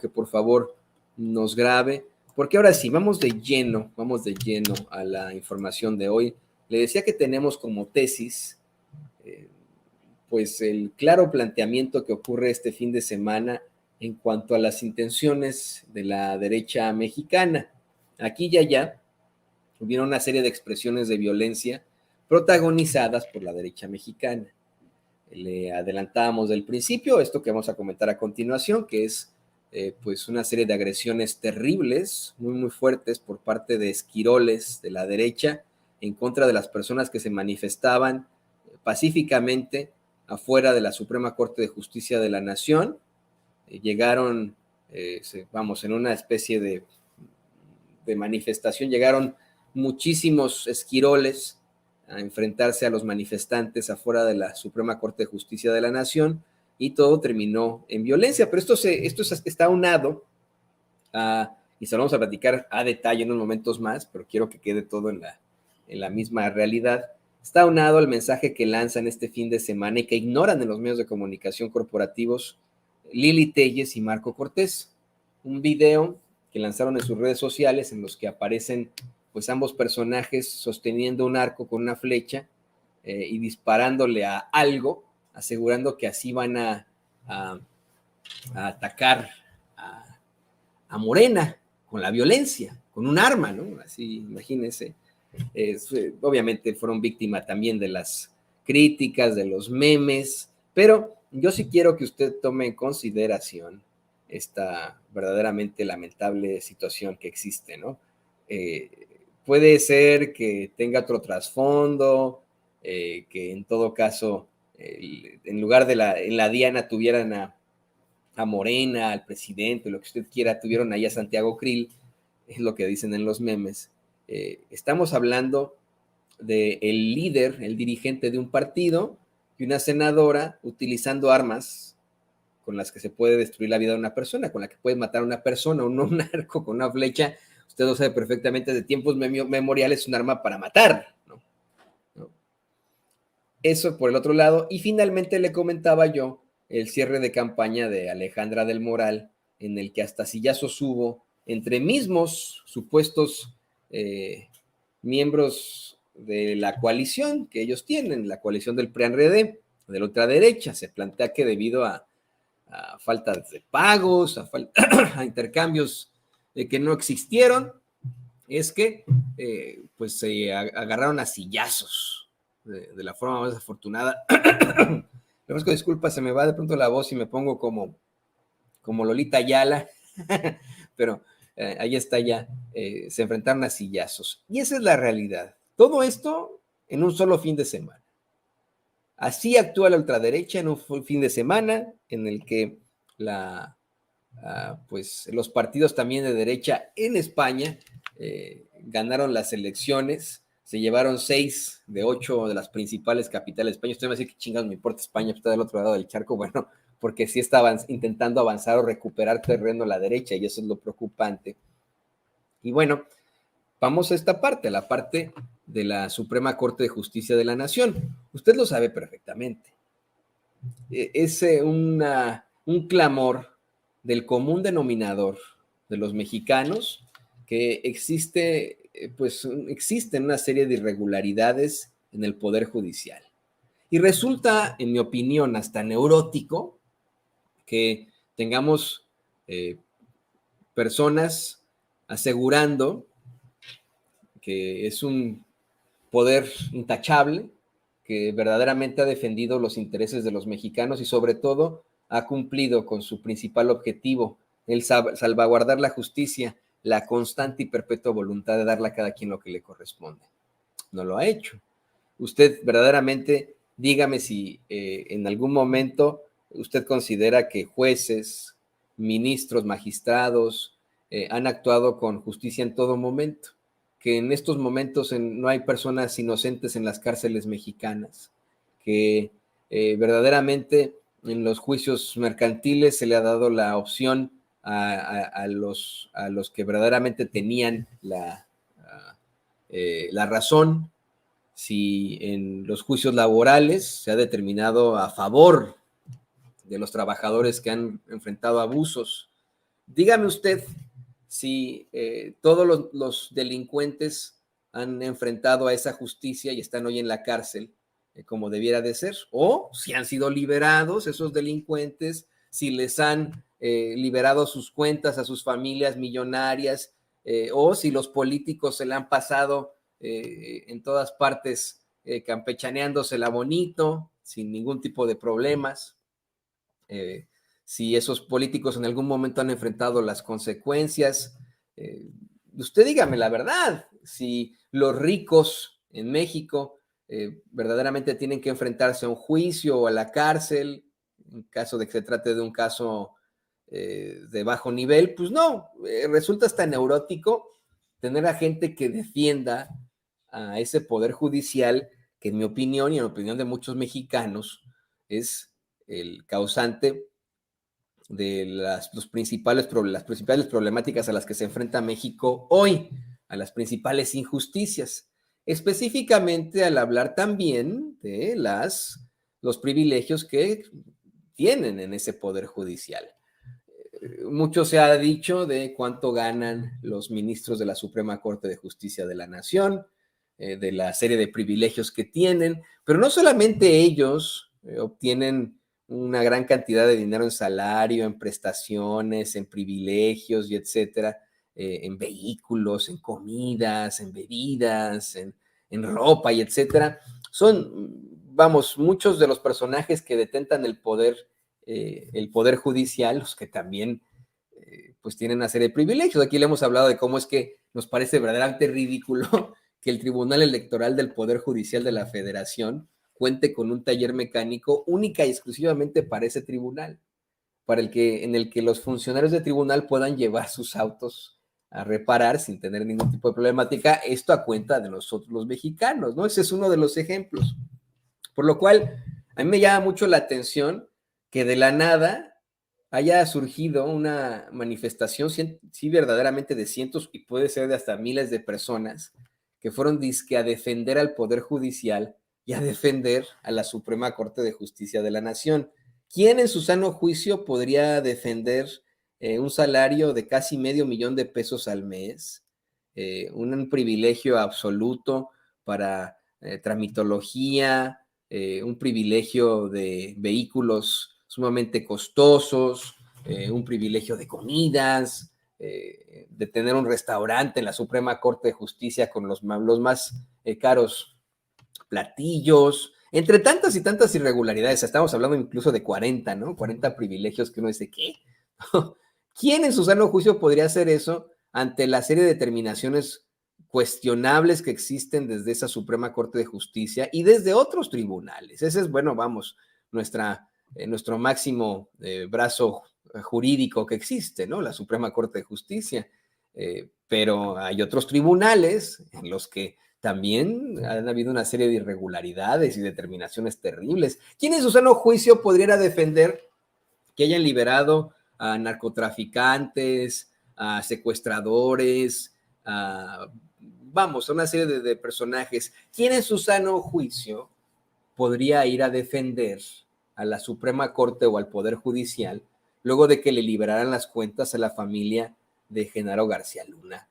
que por favor nos grabe, porque ahora sí, vamos de lleno a la información de hoy. Le decía que tenemos como tesis, pues el claro planteamiento que ocurre este fin de semana en cuanto a las intenciones de la derecha mexicana. Aquí y allá hubieron una serie de expresiones de violencia protagonizadas por la derecha mexicana. Le adelantábamos del principio esto que vamos a comentar a continuación, que es pues una serie de agresiones terribles, muy, muy fuertes por parte de esquiroles de la derecha en contra de las personas que se manifestaban pacíficamente afuera de la Suprema Corte de Justicia de la Nación. Llegaron, en una especie de manifestación, llegaron muchísimos esquiroles a enfrentarse a los manifestantes afuera de la Suprema Corte de Justicia de la Nación y todo terminó en violencia. Pero esto está aunado y se lo vamos a platicar a detalle en unos momentos más, pero quiero que quede todo en la misma realidad. Está aunado al mensaje que lanzan este fin de semana y que ignoran en los medios de comunicación corporativos Lili Téllez y Marco Cortés. Un video que lanzaron en sus redes sociales en los que aparecen pues ambos personajes sosteniendo un arco con una flecha y disparándole a algo, asegurando que así van a atacar a Morena con la violencia, con un arma, ¿no? Así, imagínense. Obviamente fueron víctimas también de las críticas, de los memes, pero yo sí quiero que usted tome en consideración esta verdaderamente lamentable situación que existe, ¿no? Puede ser que tenga otro trasfondo, que en todo caso, en lugar de en la diana tuvieran a Morena, al presidente, lo que usted quiera, tuvieron ahí a Santiago Krill, es lo que dicen en los memes. Estamos hablando del líder, el dirigente de un partido y una senadora utilizando armas con las que se puede destruir la vida de una persona, con la que puede matar a una persona, un arco con una flecha. Usted lo sabe perfectamente, de tiempos memoriales, es un arma para matar, ¿no? Eso por el otro lado. Y finalmente le comentaba yo el cierre de campaña de Alejandra del Moral, en el que hasta sillazos hubo entre mismos supuestos miembros de la coalición que ellos tienen, la coalición del PRI-PAN-RD, de la ultraderecha. Se plantea que debido a falta de pagos, a intercambios que no existieron, es que pues se agarraron a sillazos de la forma más afortunada. Le ofrezco disculpas, se me va de pronto la voz y me pongo como Lolita Ayala, pero ahí está ya, se enfrentaron a sillazos. Y esa es la realidad. Todo esto en un solo fin de semana. Así actúa la ultraderecha en un fin de semana en el que pues los partidos también de derecha en España ganaron las elecciones, se llevaron 6 de 8 de las principales capitales de España. Usted me va a decir que chingados me importa España, está del otro lado del charco. Bueno, porque sí estaban intentando avanzar o recuperar terreno a la derecha, y eso es lo preocupante. Y bueno, vamos a esta parte, la parte de la Suprema Corte de Justicia de la Nación. Usted lo sabe perfectamente. Es un clamor del común denominador de los mexicanos que existen una serie de irregularidades en el Poder Judicial. Y resulta, en mi opinión, hasta neurótico que tengamos personas asegurando que es un poder intachable, que verdaderamente ha defendido los intereses de los mexicanos y sobre todo ha cumplido con su principal objetivo, el salvaguardar la justicia, la constante y perpetua voluntad de darle a cada quien lo que le corresponde. No lo ha hecho. Usted verdaderamente, dígame si en algún momento usted considera que jueces, ministros, magistrados han actuado con justicia en todo momento, que en estos momentos no hay personas inocentes en las cárceles mexicanas, que verdaderamente en los juicios mercantiles se le ha dado la opción a los que verdaderamente tenían la razón. Si en los juicios laborales se ha determinado a favor de los trabajadores que han enfrentado abusos Dígame usted si todos los delincuentes han enfrentado a esa justicia y están hoy en la cárcel como debiera de ser, o si han sido liberados esos delincuentes, si les han liberado sus cuentas a sus familias millonarias, o si los políticos se le han pasado en todas partes campechaneándosela bonito, sin ningún tipo de problemas. Si esos políticos en algún momento han enfrentado las consecuencias. Usted dígame la verdad, si los ricos en México verdaderamente tienen que enfrentarse a un juicio o a la cárcel, en caso de que se trate de un caso de bajo nivel, pues no, resulta hasta neurótico tener a gente que defienda a ese poder judicial que en mi opinión y en la opinión de muchos mexicanos es el causante de las principales problemáticas a las que se enfrenta México hoy, a las principales injusticias, específicamente al hablar también de los privilegios que tienen en ese poder judicial. Mucho se ha dicho de cuánto ganan los ministros de la Suprema Corte de Justicia de la Nación, de la serie de privilegios que tienen, pero no solamente ellos obtienen una gran cantidad de dinero en salario, en prestaciones, en privilegios y etcétera, en vehículos, en comidas, en bebidas, en ropa y etcétera. Son, vamos, muchos de los personajes que detentan el poder judicial, los que también pues tienen una serie de privilegios. Aquí le hemos hablado de cómo es que nos parece verdaderamente ridículo que el Tribunal Electoral del Poder Judicial de la Federación cuente con un taller mecánico única y exclusivamente para ese tribunal, en el que los funcionarios de tribunal puedan llevar sus autos a reparar sin tener ningún tipo de problemática, esto a cuenta de nosotros los mexicanos, ¿no? Ese es uno de los ejemplos. Por lo cual, a mí me llama mucho la atención que de la nada haya surgido una manifestación, sí, verdaderamente de cientos y puede ser de hasta miles de personas que fueron disque a defender al Poder Judicial y a defender a la Suprema Corte de Justicia de la Nación. ¿Quién en su sano juicio podría defender un salario de casi $500,000 al mes? Un privilegio absoluto para tramitología, un privilegio de vehículos sumamente costosos, un privilegio de comidas, de tener un restaurante en la Suprema Corte de Justicia con los más caros platillos, entre tantas y tantas irregularidades. Estamos hablando incluso de 40, ¿no? 40 privilegios que uno dice, ¿qué? ¿Quién en su sano juicio podría hacer eso ante la serie de determinaciones cuestionables que existen desde esa Suprema Corte de Justicia y desde otros tribunales? Ese es, bueno, vamos, nuestro máximo brazo jurídico que existe, ¿no? La Suprema Corte de Justicia. Pero hay otros tribunales en los que también han habido una serie de irregularidades y determinaciones terribles. ¿Quién en su sano juicio podría defender que hayan liberado a narcotraficantes, a secuestradores, vamos, a una serie de personajes? ¿Quién en su sano juicio podría ir a defender a la Suprema Corte o al Poder Judicial luego de que le liberaran las cuentas a la familia de Genaro García Luna,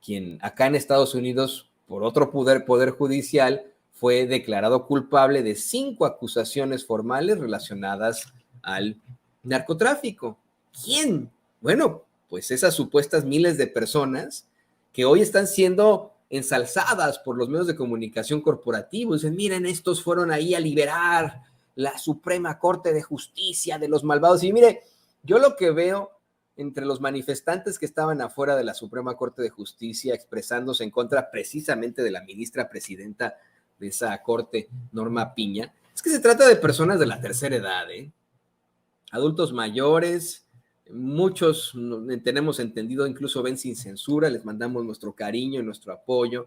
quien acá en Estados Unidos, por otro poder judicial, fue declarado culpable de 5 acusaciones formales relacionadas al narcotráfico? ¿Quién? Bueno, pues esas supuestas miles de personas que hoy están siendo ensalzadas por los medios de comunicación corporativos. Dicen, miren, estos fueron ahí a liberar la Suprema Corte de Justicia de los malvados. Y mire, yo lo que veo entre los manifestantes que estaban afuera de la Suprema Corte de Justicia expresándose en contra precisamente de la ministra presidenta de esa corte, Norma Piña, es que se trata de personas de la tercera edad, adultos mayores, muchos tenemos entendido, incluso ven sin censura, les mandamos nuestro cariño y nuestro apoyo,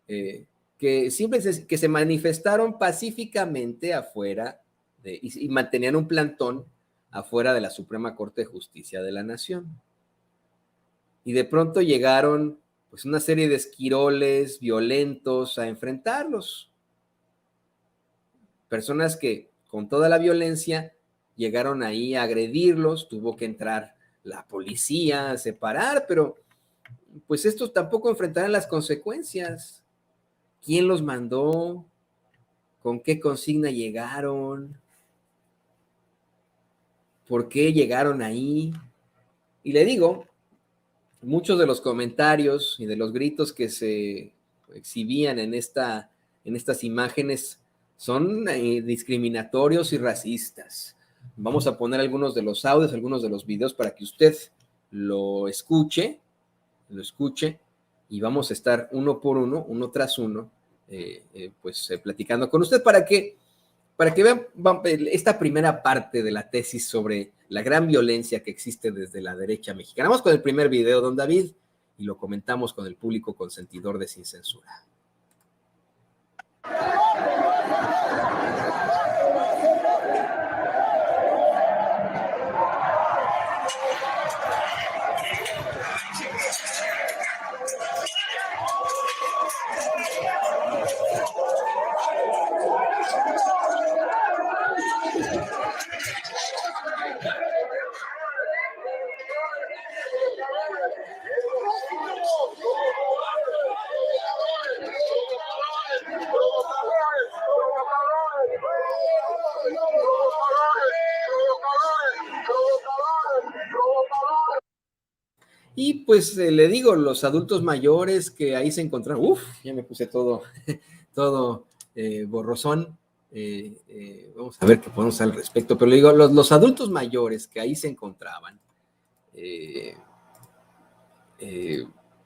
que se manifestaron pacíficamente afuera y mantenían un plantón afuera de la Suprema Corte de Justicia de la Nación. Y de pronto llegaron pues una serie de esquiroles violentos a enfrentarlos. Personas que con toda la violencia llegaron ahí a agredirlos, tuvo que entrar la policía a separar, pero pues estos tampoco enfrentarán las consecuencias. ¿Quién los mandó? ¿Con qué consigna llegaron? ¿Por qué llegaron ahí? Y le digo, muchos de los comentarios y de los gritos que se exhibían en estas imágenes son discriminatorios y racistas. Vamos a poner algunos de los audios, algunos de los videos para que usted lo escuche y vamos a estar uno por uno, uno tras uno, platicando con usted para que vean esta primera parte de la tesis sobre la gran violencia que existe desde la derecha mexicana. Vamos con el primer video, don David, y lo comentamos con el público consentidor de Sin Censura. Y pues le digo, los adultos mayores que ahí se encontraron, ya me puse todo borrosón. Vamos a ver qué podemos hacer al respecto, pero le digo, los adultos mayores que ahí se encontraban,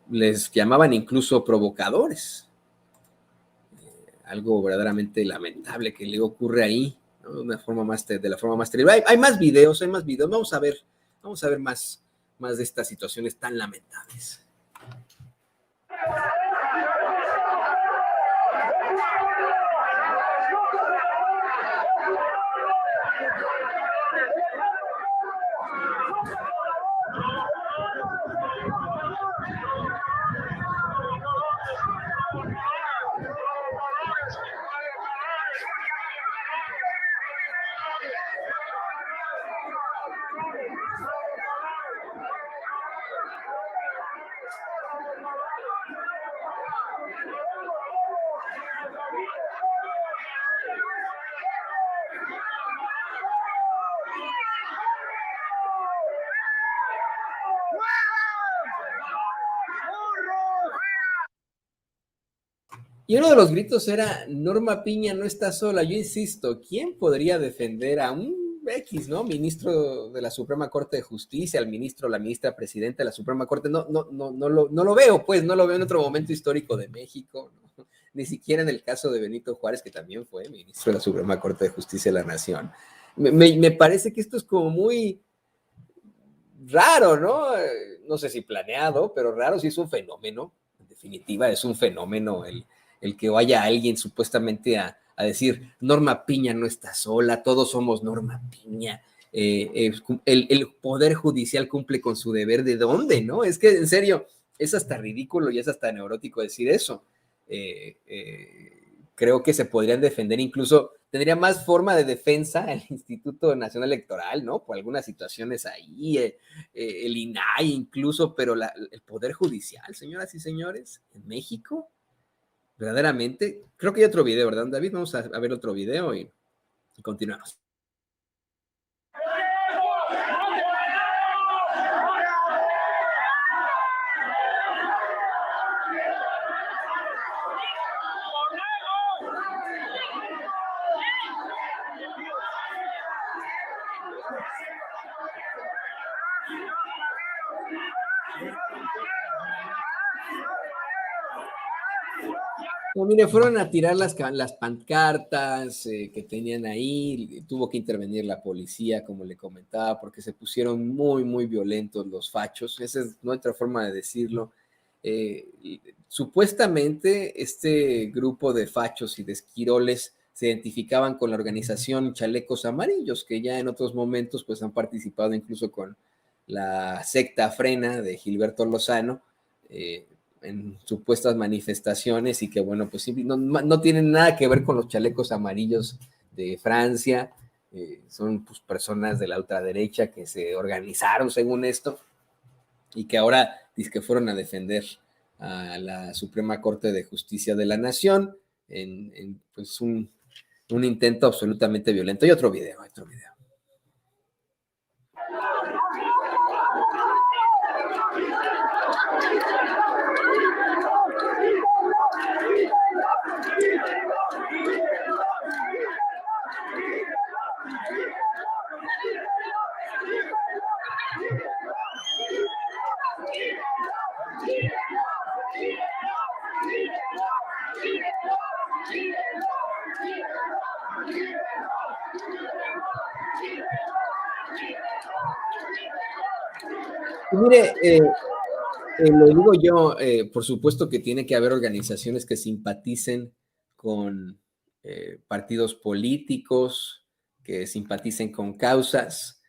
les llamaban incluso provocadores. Algo verdaderamente lamentable que le ocurre ahí, ¿no? De la forma más terrible. Hay más videos. Vamos a ver más de estas situaciones tan lamentables. Y uno de los gritos era, Norma Piña no está sola. Yo insisto, ¿quién podría defender a un X, ¿no? Ministro de la Suprema Corte de Justicia, al ministro, la ministra presidenta de la Suprema Corte? No lo veo, pues, no lo veo en otro momento histórico de México, ¿no? Ni siquiera en el caso de Benito Juárez, que también fue ministro de la Suprema Corte de Justicia de la Nación. Me parece que esto es como muy raro, ¿no? No sé si planeado, pero raro, sí es un fenómeno. En definitiva, es un fenómeno el que vaya alguien supuestamente a decir, Norma Piña no está sola, todos somos Norma Piña, el Poder Judicial cumple con su deber. ¿De dónde, no? Es que, en serio, es hasta ridículo y es hasta neurótico decir eso. Creo que se podrían defender, incluso tendría más forma de defensa el Instituto Nacional Electoral, ¿no? Por algunas situaciones ahí, el INAI incluso, pero el Poder Judicial, señoras y señores, en México, verdaderamente, creo que hay otro video, ¿verdad, David? Vamos a ver otro video y continuamos. No, mire, fueron a tirar las pancartas que tenían ahí, tuvo que intervenir la policía, como le comentaba, porque se pusieron muy, muy violentos los fachos, esa es nuestra forma de decirlo. Supuestamente este grupo de fachos y de esquiroles se identificaban con la organización Chalecos Amarillos, que ya en otros momentos pues han participado incluso con la secta Frena de Gilberto Lozano, en supuestas manifestaciones, y que bueno, pues no tienen nada que ver con los chalecos amarillos de Francia. son pues, personas de la ultraderecha que se organizaron según esto y que ahora dicen que fueron a defender a la Suprema Corte de Justicia de la Nación en pues un intento absolutamente violento. Y otro video. Mire, lo digo yo, por supuesto que tiene que haber organizaciones que simpaticen con partidos políticos, que simpaticen con causas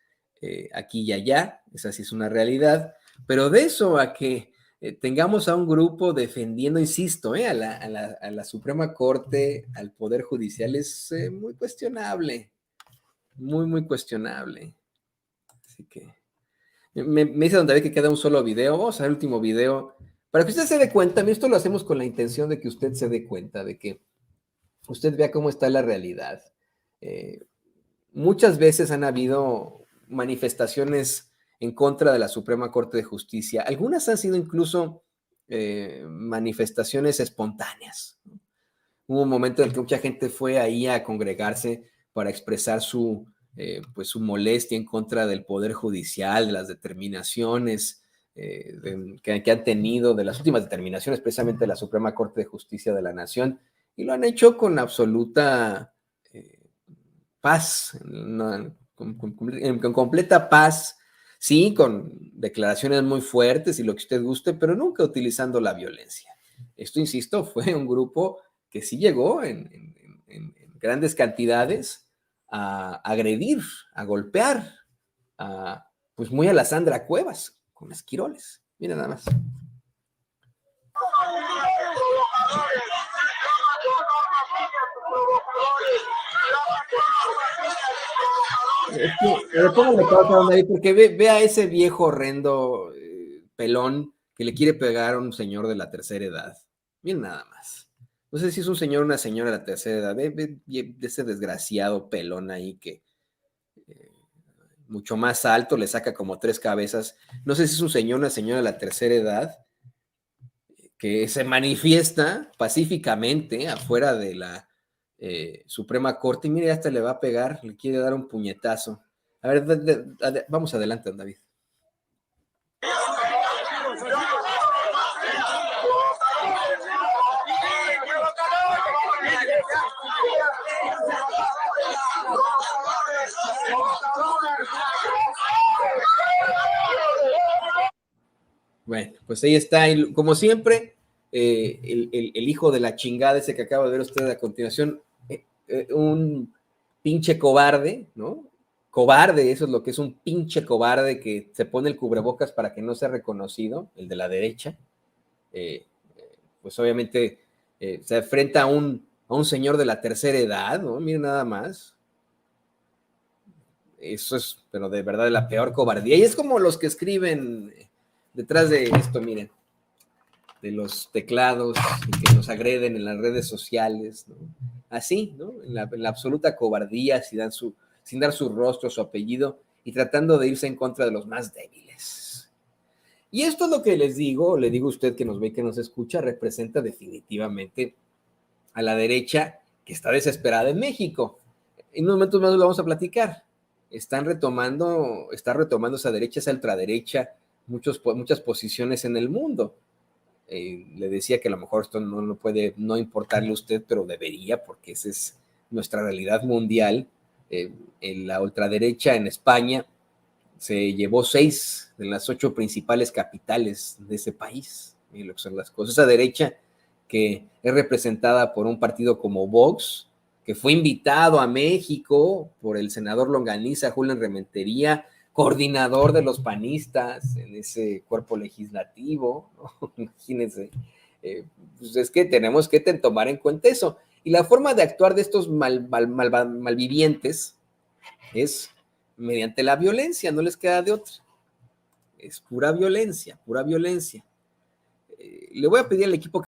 aquí y allá, esa sí es una realidad, pero de eso a que tengamos a un grupo defendiendo, insisto, a la Suprema Corte, al Poder Judicial, es muy cuestionable, muy cuestionable. Así que me dice don David que queda un solo video. Vamos al último video. Para que usted se dé cuenta, esto lo hacemos con la intención de que usted se dé cuenta, de que usted vea cómo está la realidad. Muchas veces han habido manifestaciones en contra de la Suprema Corte de Justicia. Algunas han sido incluso manifestaciones espontáneas. Hubo un momento en que mucha gente fue ahí a congregarse para expresar pues su molestia en contra del Poder Judicial, de las determinaciones que han tenido, de las últimas determinaciones precisamente de la Suprema Corte de Justicia de la Nación, y lo han hecho con absoluta paz, con completa paz, sí, con declaraciones muy fuertes y lo que usted guste, pero nunca utilizando la violencia. Esto, insisto, fue un grupo que sí llegó en grandes cantidades a agredir, a golpear, pues muy a la Sandra Cuevas, con esquiroles. Mira nada más. Póngale pausa ahí porque ve a ese viejo horrendo pelón que le quiere pegar a un señor de la tercera edad. Miren nada más. No sé si es un señor o una señora de la tercera edad. Ve ese desgraciado pelón ahí que mucho más alto, le saca como 3 cabezas. No sé si es un señor o una señora de la tercera edad que se manifiesta pacíficamente afuera de la Suprema Corte y mire, hasta le va a pegar, le quiere dar un puñetazo. A ver, vamos adelante, David. Bueno, pues ahí está, y como siempre, el hijo de la chingada ese que acaba de ver usted a continuación, un pinche cobarde, ¿no? Cobarde, eso es lo que es un pinche cobarde que se pone el cubrebocas para que no sea reconocido, el de la derecha. Pues obviamente se enfrenta a un señor de la tercera edad, ¿no? Miren nada más. Eso es, pero de verdad, la peor cobardía. Y es como los que escriben detrás de esto, miren, de los teclados y que nos agreden en las redes sociales, ¿no? Así, ¿no? En la absoluta cobardía, sin dar su rostro, su apellido, y tratando de irse en contra de los más débiles. Y esto es lo que les digo, le digo a usted que nos ve, que nos escucha, representa definitivamente a la derecha que está desesperada en México. En unos momentos más lo vamos a platicar. Está retomando esa derecha, esa ultraderecha, muchas posiciones en el mundo. Le decía que a lo mejor esto no puede no importarle a usted, pero debería, porque esa es nuestra realidad mundial. En la ultraderecha en España se llevó 6 de las 8 principales capitales de ese país. Y lo que son las cosas. Esa derecha que es representada por un partido como Vox, que fue invitado a México por el senador longaniza Julián Rementería, coordinador de los panistas en ese cuerpo legislativo, ¿no? Imagínense. Pues es que tenemos que tomar en cuenta eso. Y la forma de actuar de estos malvivientes es mediante la violencia, no les queda de otra. Es pura violencia, pura violencia. Le voy a pedir al equipo